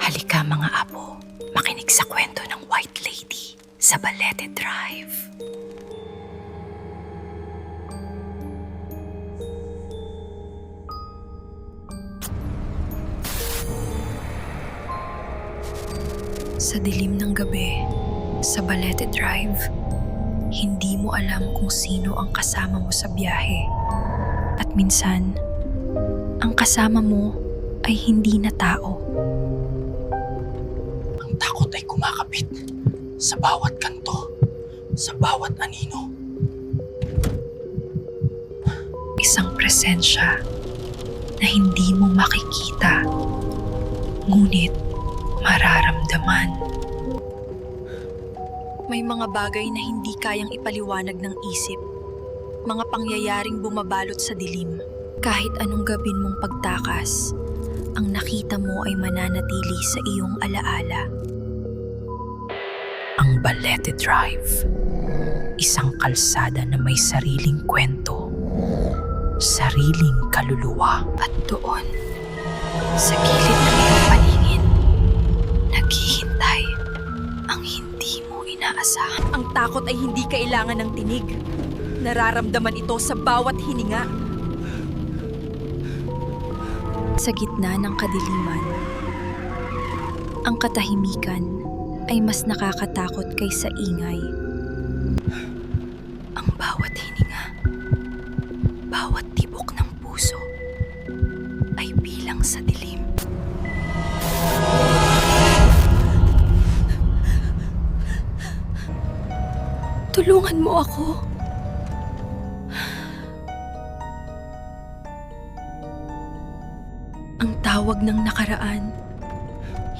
Halika mga apo, makinig sa kwento ng White Lady sa Balete Drive. Sa dilim ng gabi, sa Balete Drive, hindi mo alam kung sino ang kasama mo sa biyahe. At minsan, ang kasama mo ay hindi na tao. Ang takot ay kumakapit sa bawat kanto, sa bawat anino. Isang presensya na hindi mo makikita, ngunit mararamdaman. May mga bagay na hindi kayang ipaliwanag ng isip, mga pangyayaring bumabalot sa dilim. Kahit anong gabin mong pagtakas, ang nakita mo ay mananatili sa iyong alaala. Ang Balete Drive, isang kalsada na may sariling kwento, sariling kaluluwa. At doon, sa gilid ng iyong paningin, naghihintay ang hindi mo inaasahan. Ang takot ay hindi kailangan ng tinig. Nararamdaman ito sa bawat hininga. Sa gitna ng kadiliman, ang katahimikan ay mas nakakatakot kaysa ingay. Ang bawat hininga, bawat tibok ng puso ay bilang sa dilim. Tulungan mo ako. Ang tawag ng nakaraan,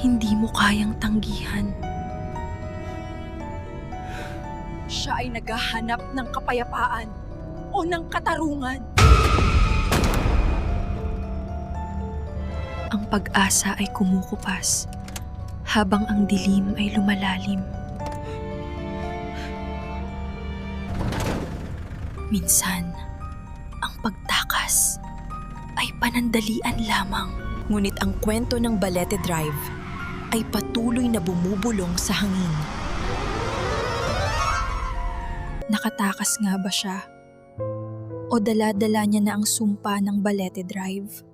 hindi mo kayang tanggihan. Siya ay naghahanap ng kapayapaan o ng katarungan. Ang pag-asa ay kumukupas habang ang dilim ay lumalalim. Minsan, ang pagtakas ay panandalian lamang. Ngunit ang kwento ng Balete Drive ay patuloy na bumubulong sa hangin. Nakatakas nga ba siya? O dala-dala niya na ang sumpa ng Balete Drive?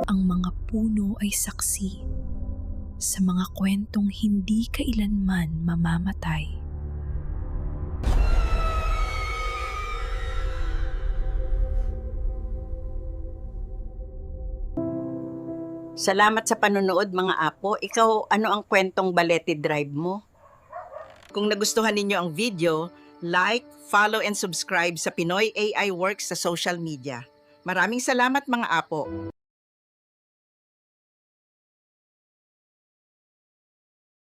Ang mga puno ay saksi sa mga kwentong hindi kailanman mamamatay. Salamat sa panonood mga apo. Ikaw, ano ang kwentong Balete Drive mo? Kung nagustuhan ninyo ang video, like, follow and subscribe sa Pinoy AI Works sa social media. Maraming salamat mga apo.